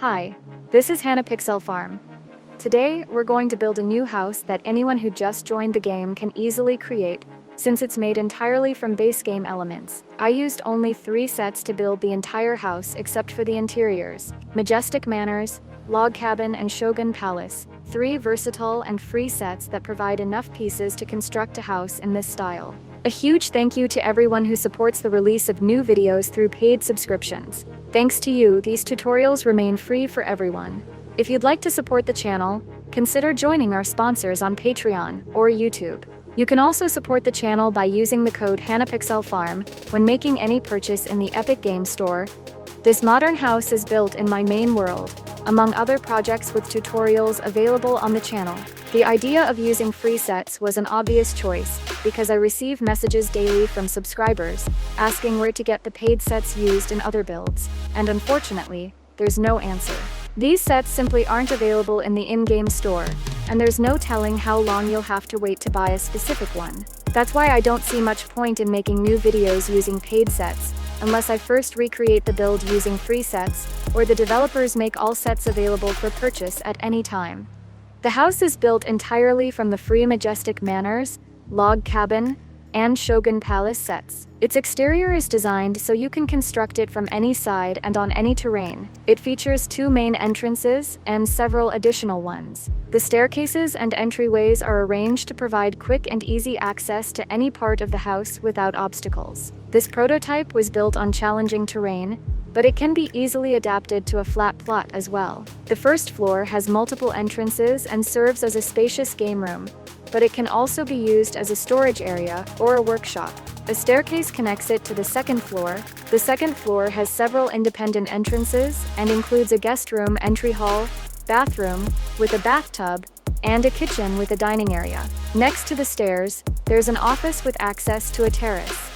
Hi, this is HANNAPIXELFARM. Today, we're going to build a new house that anyone who just joined the game can easily create, since it's made entirely from base game elements. I used only 3 sets to build the entire house except for the interiors: Majestic Manors, Log Cabin, and Shogun Palace, 3 versatile and free sets that provide enough pieces to construct a house in this style. A huge thank you to everyone who supports the release of new videos through paid subscriptions. Thanks to you, these tutorials remain free for everyone. If you'd like to support the channel, consider joining our sponsors on Patreon or YouTube. You can also support the channel by using the code HANNAPIXELFARM when making any purchase in the Epic Games Store. This modern house is built in my main world, among other projects with tutorials available on the channel. The idea of using free sets was an obvious choice, because I receive messages daily from subscribers asking where to get the paid sets used in other builds, and unfortunately, there's no answer. These sets simply aren't available in the in-game store, and there's no telling how long you'll have to wait to buy a specific one. That's why I don't see much point in making new videos using paid sets, unless I first recreate the build using free sets, or the developers make all sets available for purchase at any time. The house is built entirely from the free Majestic Manors, Log Cabin, and Shogun Palace sets. Its exterior is designed so you can construct it from any side and on any terrain. It features 2 main entrances and several additional ones. The staircases and entryways are arranged to provide quick and easy access to any part of the house without obstacles. This prototype was built on challenging terrain, but it can be easily adapted to a flat plot as well. The first floor has multiple entrances and serves as a spacious game room, but it can also be used as a storage area or a workshop. A staircase connects it to the second floor. The second floor has several independent entrances and includes a guest room, entry hall, bathroom with a bathtub, and a kitchen with a dining area. Next to the stairs, there's an office with access to a terrace.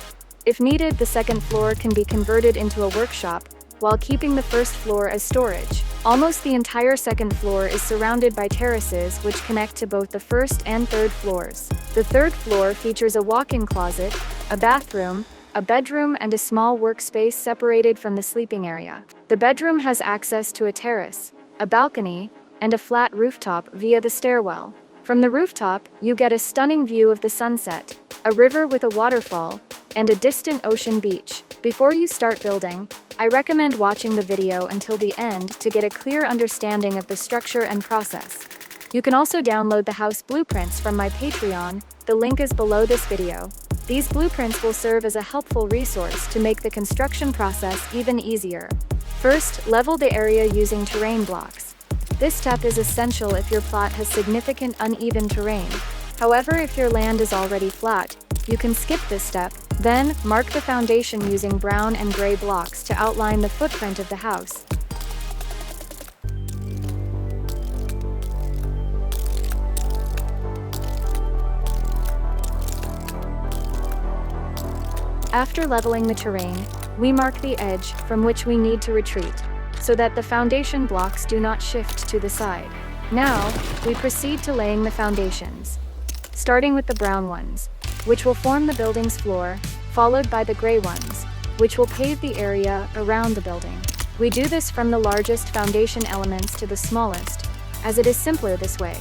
If needed, the second floor can be converted into a workshop, while keeping the first floor as storage. Almost the entire second floor is surrounded by terraces which connect to both the first and third floors. The third floor features a walk-in closet, a bathroom, a bedroom, and a small workspace separated from the sleeping area. The bedroom has access to a terrace, a balcony, and a flat rooftop via the stairwell. From the rooftop, you get a stunning view of the sunset, a river with a waterfall, and a distant ocean beach. Before you start building, I recommend watching the video until the end to get a clear understanding of the structure and process. You can also download the house blueprints from my Patreon. The link is below this video. These blueprints will serve as a helpful resource to make the construction process even easier. First, level the area using terrain blocks. This step is essential if your plot has significant uneven terrain. However, if your land is already flat, you can skip this step. Then, mark the foundation using brown and gray blocks to outline the footprint of the house. After leveling the terrain, we mark the edge from which we need to retreat, so that the foundation blocks do not shift to the side. Now, we proceed to laying the foundations, starting with the brown ones, which will form the building's floor, followed by the gray ones, which will pave the area around the building. We do this from the largest foundation elements to the smallest, as it is simpler this way.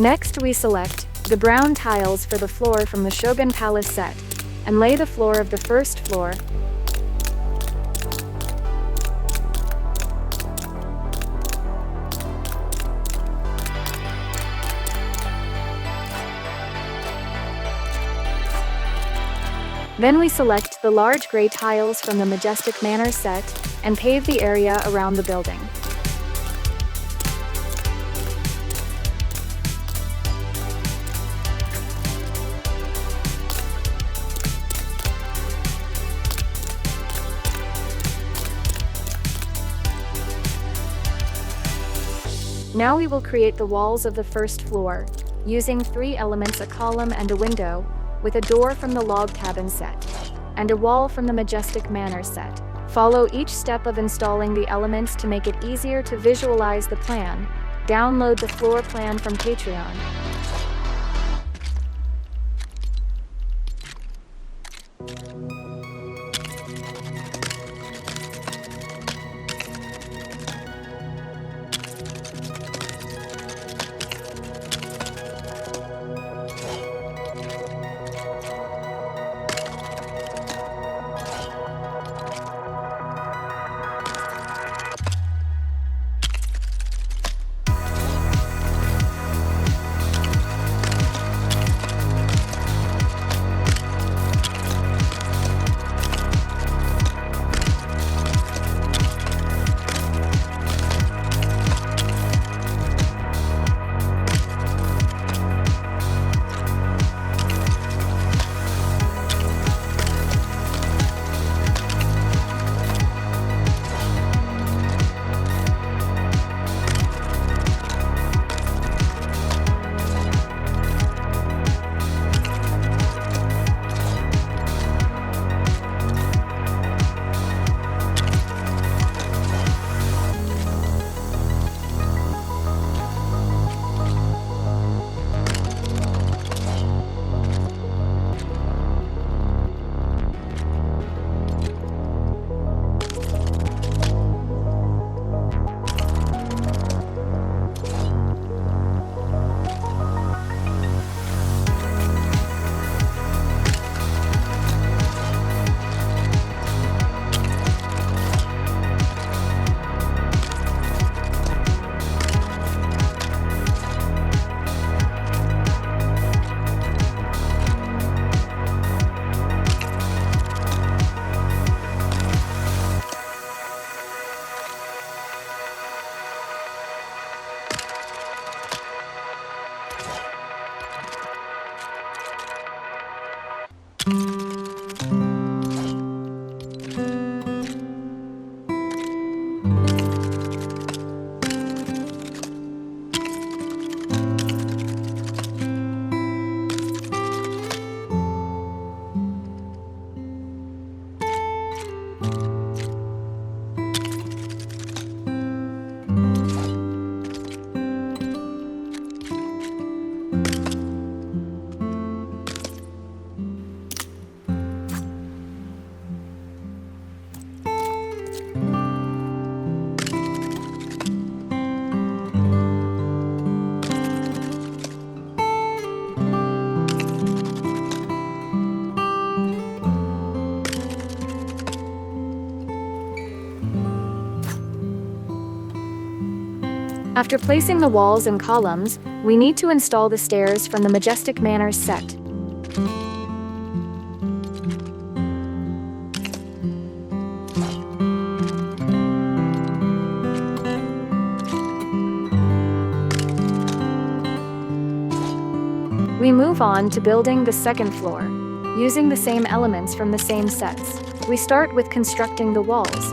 Next, we select the brown tiles for the floor from the Shogun Palace set, and lay the floor of the first floor. Then we select the large gray tiles from the Majestic Manors set, and pave the area around the building. Now we will create the walls of the first floor, using 3 elements: a column and a window, with a door from the log cabin set, and a wall from the Majestic Manors set. Follow each step of installing the elements to make it easier to visualize the plan. Download the floor plan from Patreon. After placing the walls and columns, we need to install the stairs from the Majestic Manors set. We move on to building the second floor, using the same elements from the same sets. We start with constructing the walls.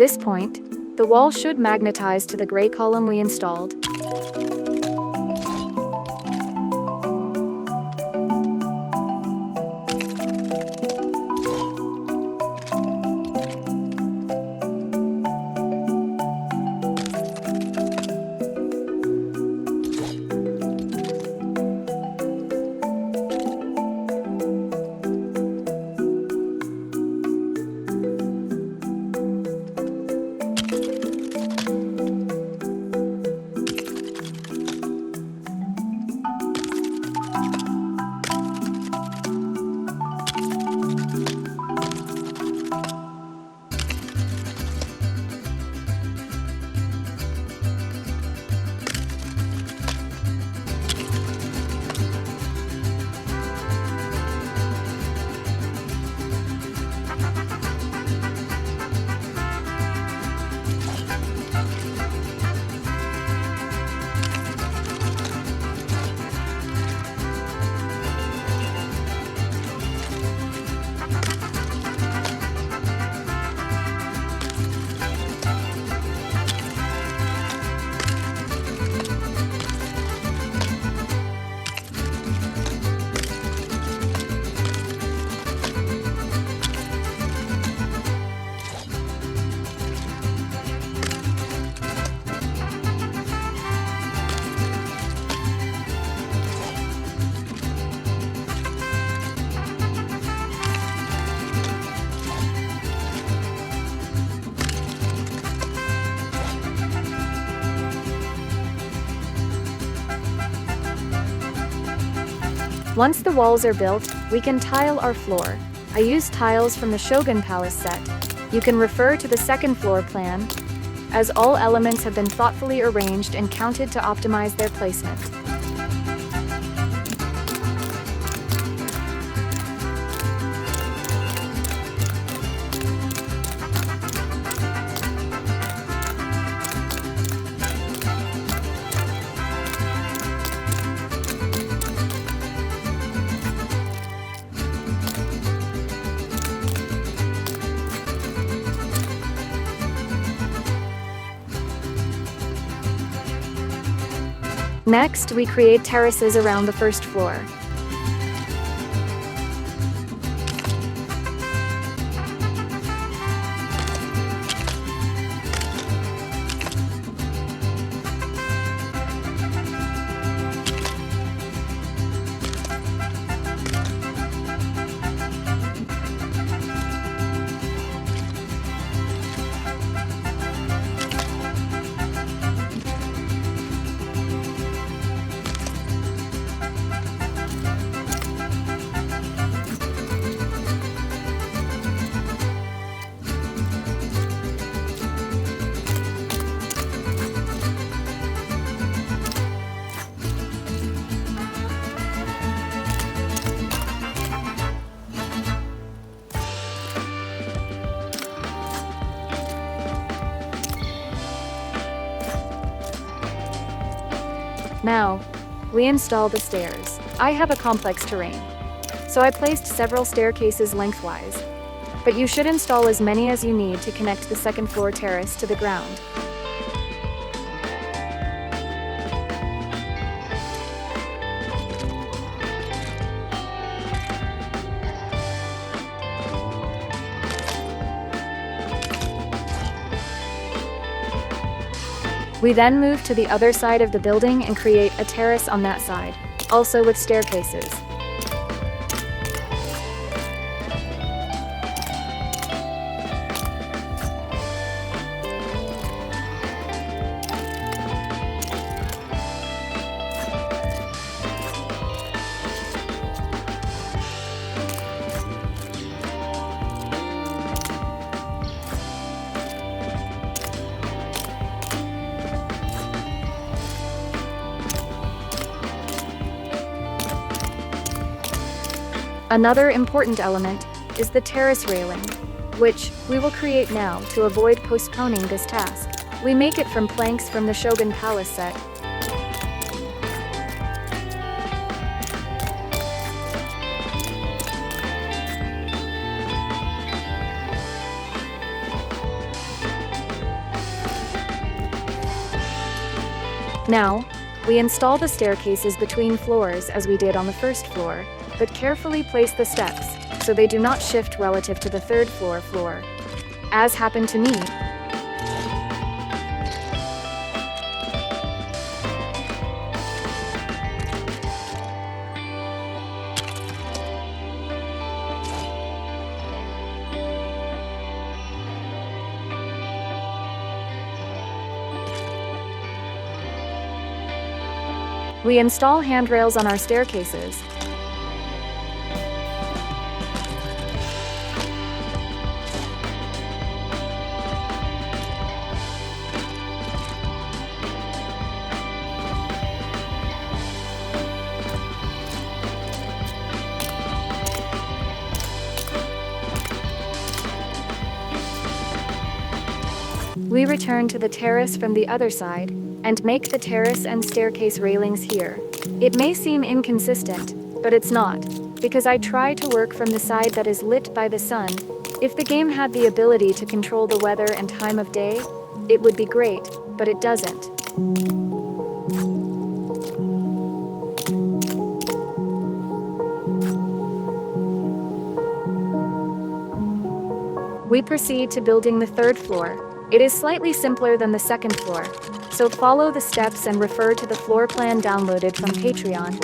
this point, the wall should magnetize to the gray column we installed. Once the walls are built, we can tile our floor. I used tiles from the Shogun Palace set. You can refer to the second floor plan, as all elements have been thoughtfully arranged and counted to optimize their placement. Next, we create terraces around the first floor. Now, we install the stairs. I have a complex terrain, so I placed several staircases lengthwise, but you should install as many as you need to connect the second floor terrace to the ground. We then move to the other side of the building and create a terrace on that side, also with staircases. Another important element is the terrace railing, which we will create now to avoid postponing this task. We make it from planks from the Shogun Palace set. Now, we install the staircases between floors as we did on the first floor, but carefully place the steps so they do not shift relative to the third floor, as happened to me. We install handrails on our staircases. We return to the terrace from the other side, and make the terrace and staircase railings here. It may seem inconsistent, but it's not, because I try to work from the side that is lit by the sun. If the game had the ability to control the weather and time of day, it would be great, but it doesn't. We proceed to building the third floor. It is slightly simpler than the second floor, so follow the steps and refer to the floor plan downloaded from Patreon.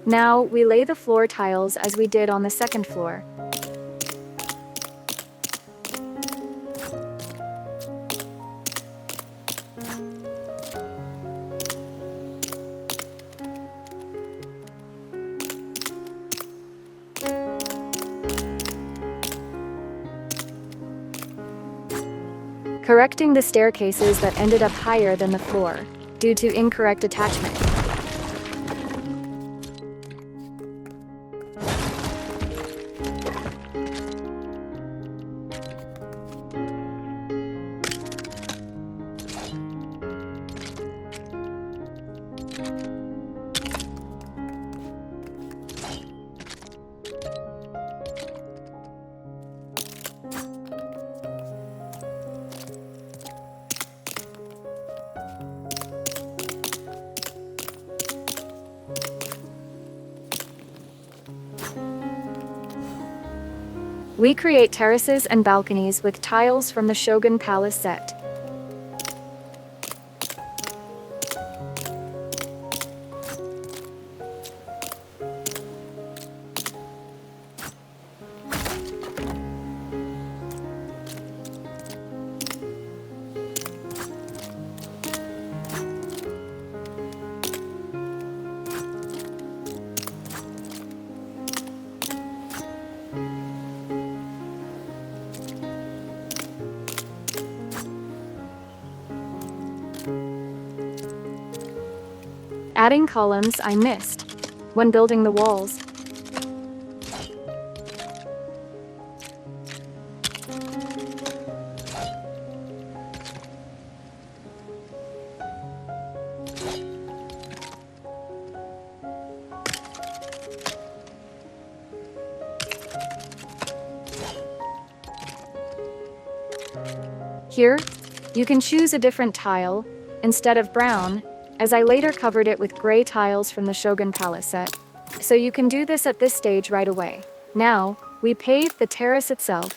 Now, we lay the floor tiles as we did on the second floor. Correcting the staircases that ended up higher than the floor, due to incorrect attachment. We create terraces and balconies with tiles from the Shogun Palace set. Adding columns I missed when building the walls. Here, you can choose a different tile instead of brown, as I later covered it with gray tiles from the Shogun Palace set. So you can do this at this stage right away. Now, we pave the terrace itself,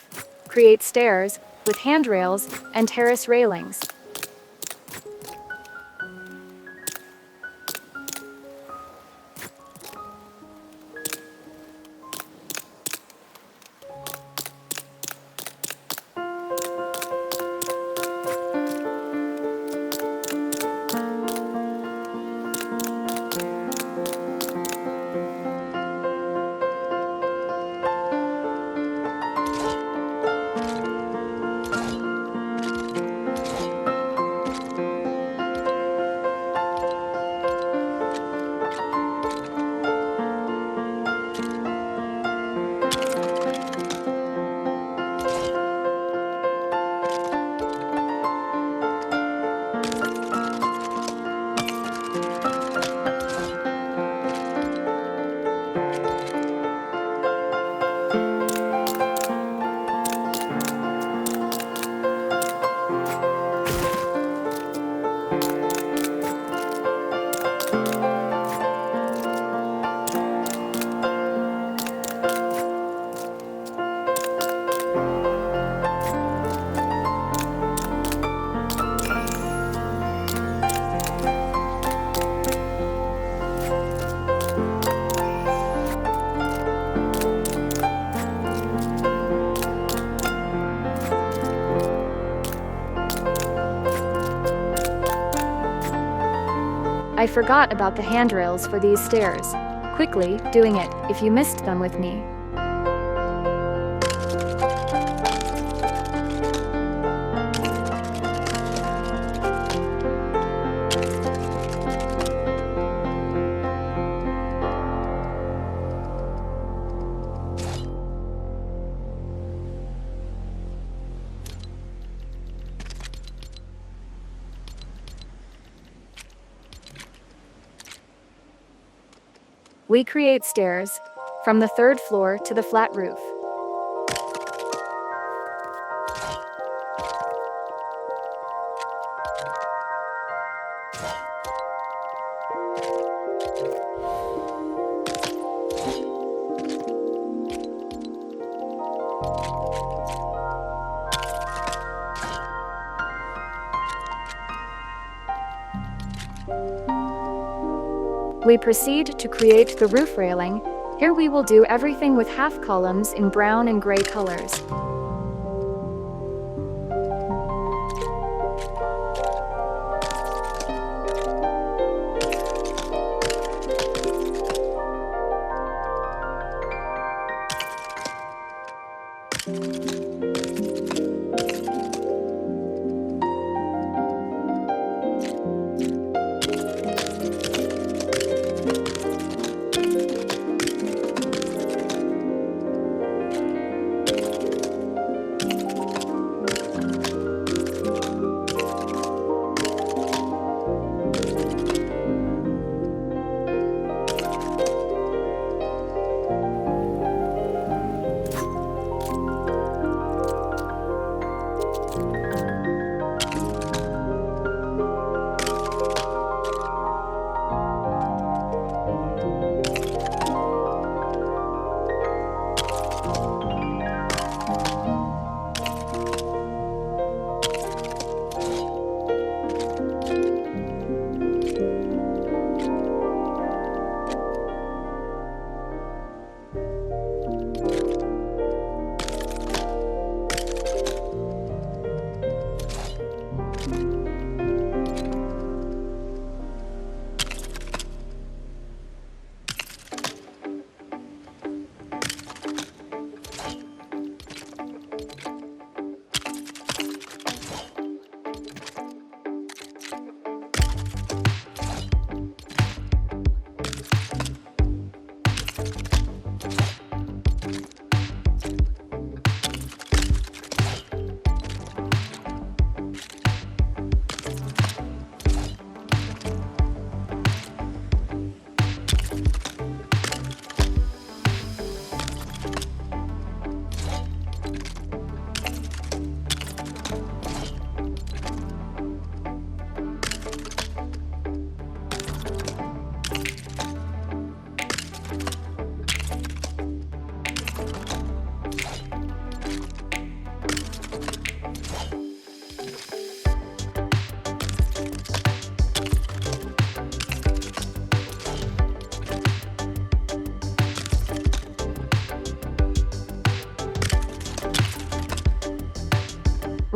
create stairs with handrails and terrace railings. I forgot about the handrails for these stairs. Quickly doing it if you missed them with me. We create stairs from the third floor to the flat roof. We proceed to create the roof railing. Here we will do everything with half columns in brown and gray colors.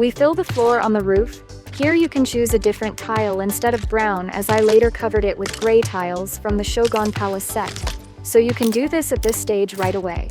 We fill the floor on the roof. Here you can choose a different tile instead of brown, as I later covered it with gray tiles from the Shogun Palace set. So you can do this at this stage right away.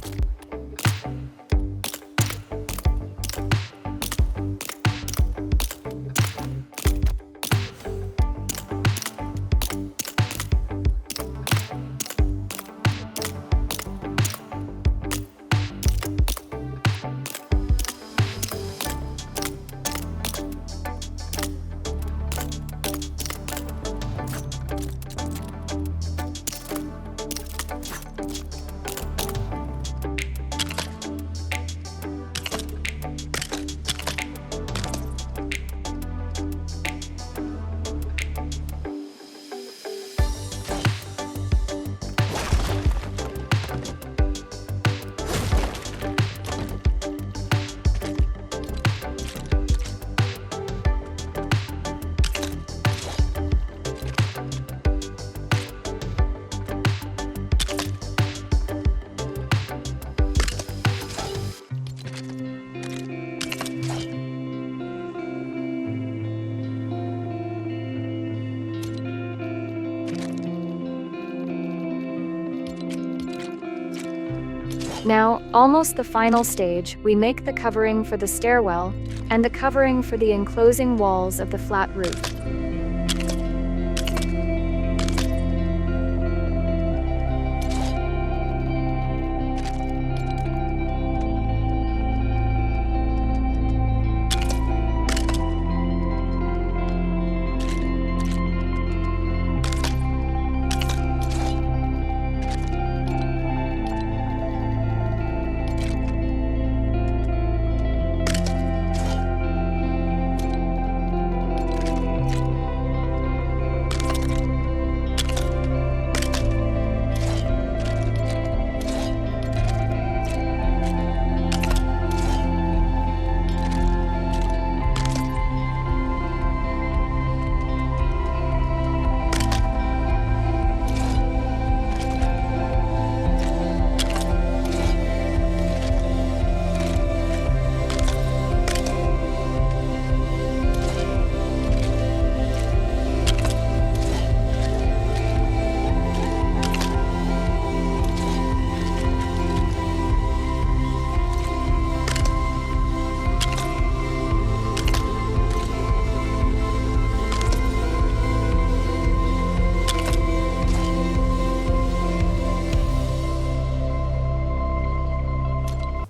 Now, almost the final stage, we make the covering for the stairwell and the covering for the enclosing walls of the flat roof.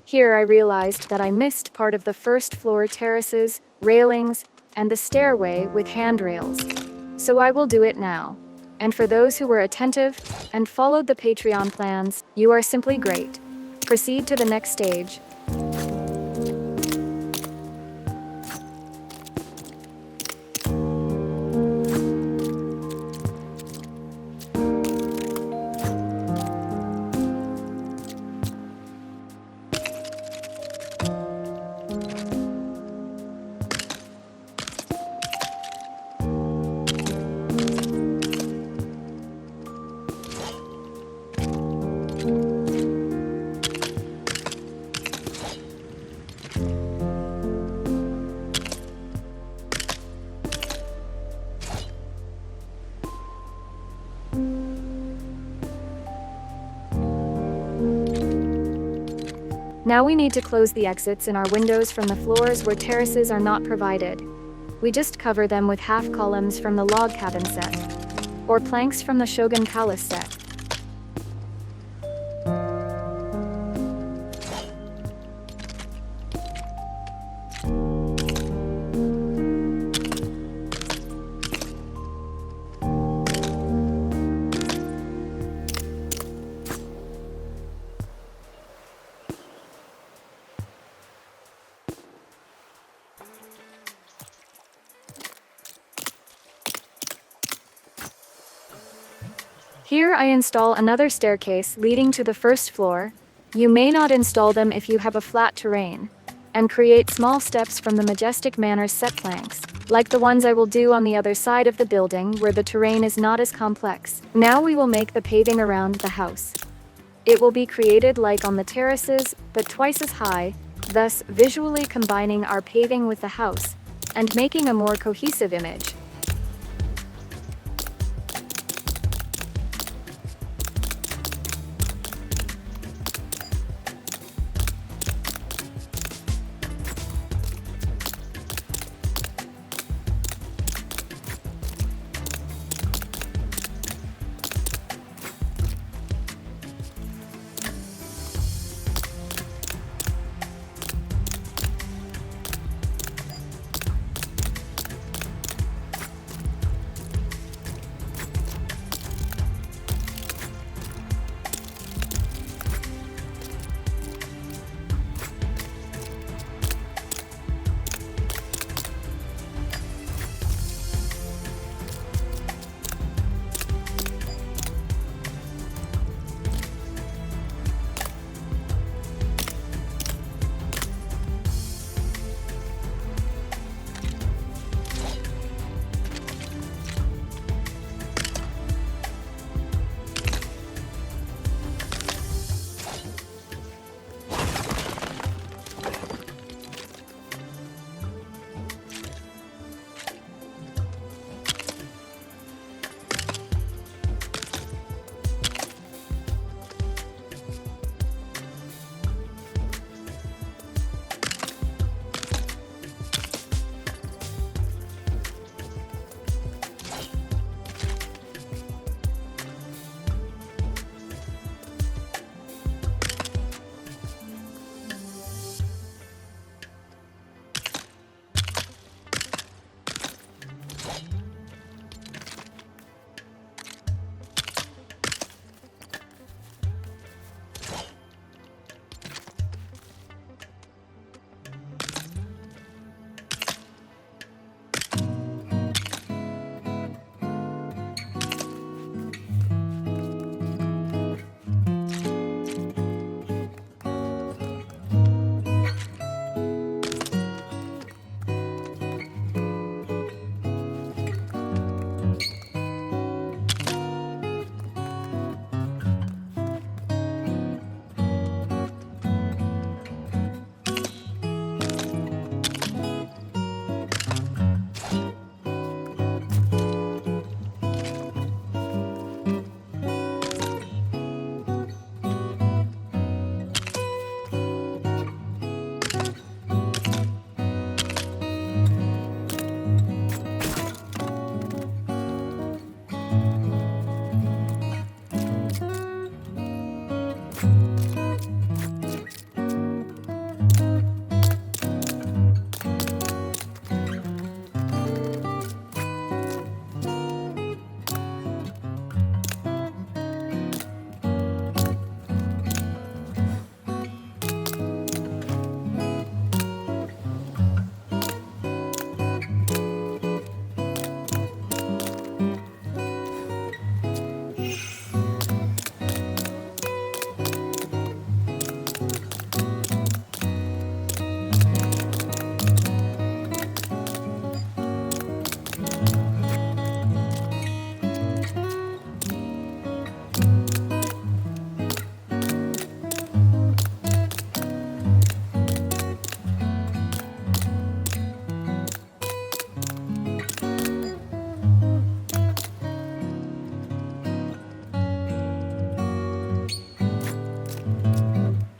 Here I realized that I missed part of the first floor terraces, railings, and the stairway with handrails. So I will do it now. And for those who were attentive and followed the Patreon plans, you are simply great. Proceed to the next stage. Now we need to close the exits in our windows from the floors where terraces are not provided. We just cover them with half columns from the log cabin set, or planks from the Shogun Palace set. Here I install another staircase leading to the first floor. You may not install them if you have a flat terrain, and create small steps from the Majestic Manors set planks, like the ones I will do on the other side of the building where the terrain is not as complex. Now we will make the paving around the house. It will be created like on the terraces, but twice as high, thus visually combining our paving with the house and making a more cohesive image.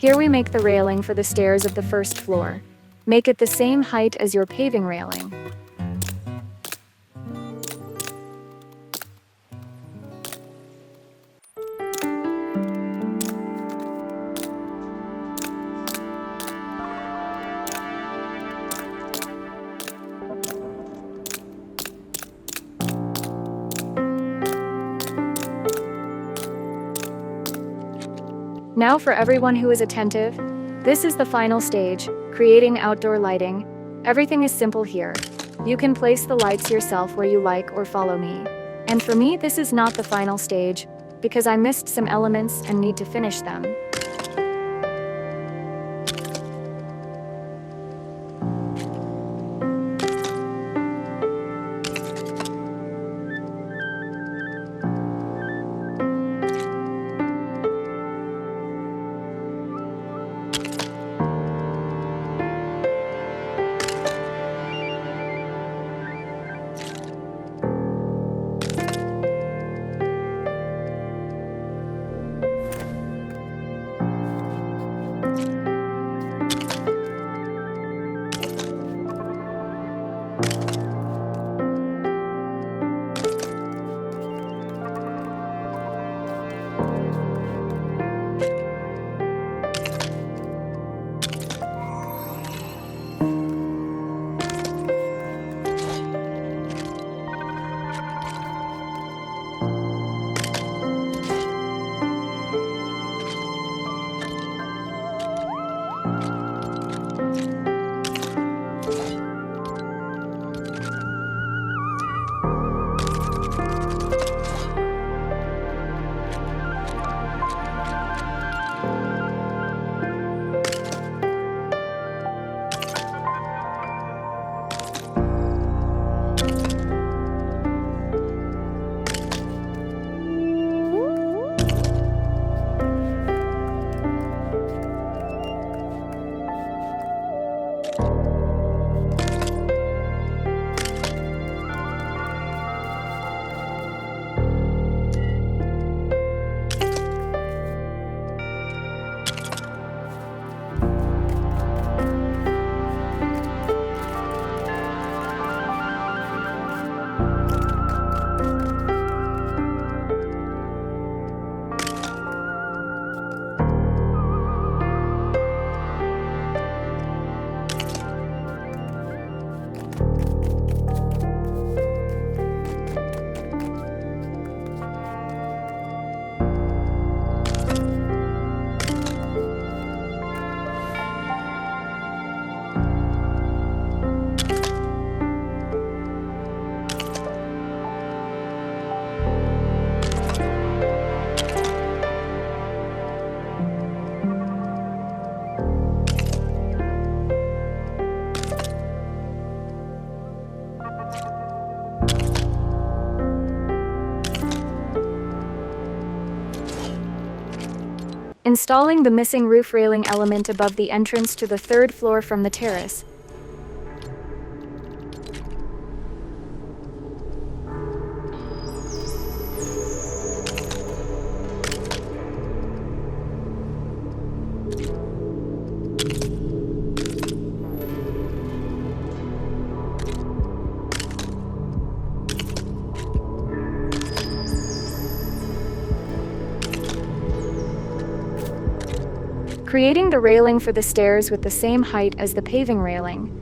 Here we make the railing for the stairs of the first floor. Make it the same height as your paving railing. Now for everyone who is attentive, this is the final stage, creating outdoor lighting. Everything is simple here. You can place the lights yourself where you like or follow me. And for me, this is not the final stage, because I missed some elements and need to finish them. Installing the missing roof railing element above the entrance to the third floor from the terrace. Creating the railing for the stairs with the same height as the paving railing.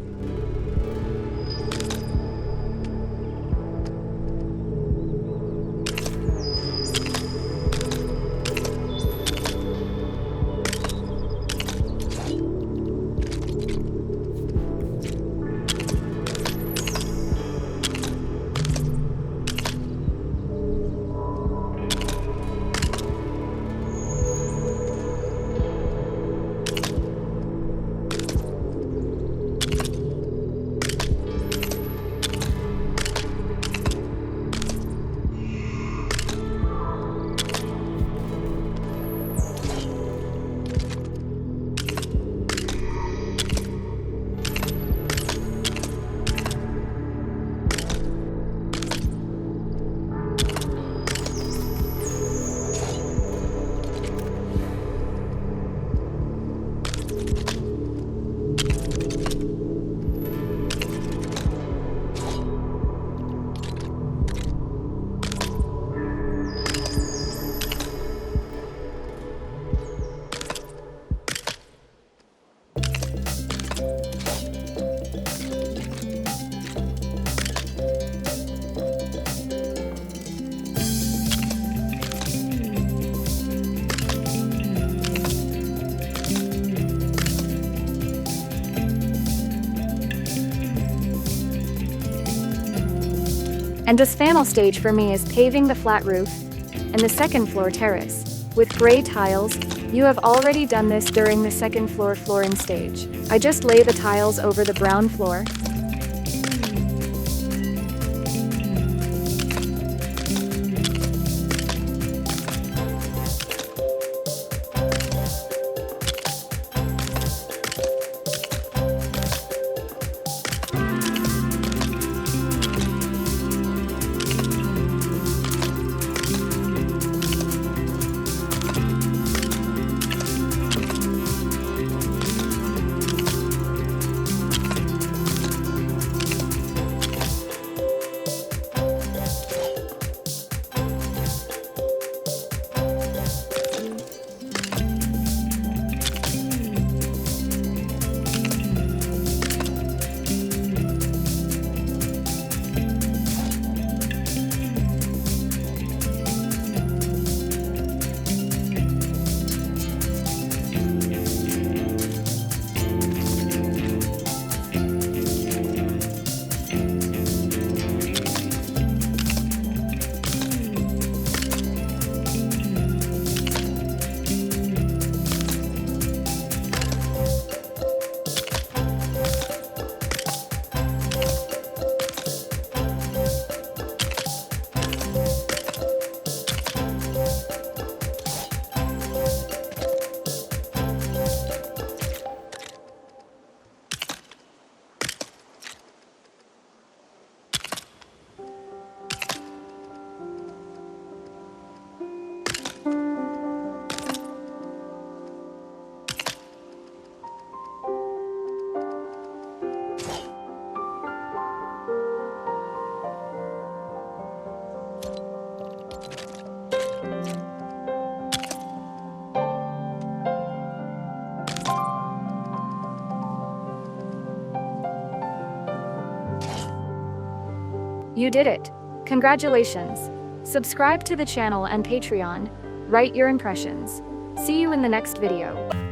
And this final stage for me is paving the flat roof and the second floor terrace with gray tiles. You have already done this during the second floor flooring stage. I just lay the tiles over the brown floor. You did it! Congratulations! Subscribe to the channel and Patreon. Write your impressions. See you in the next video.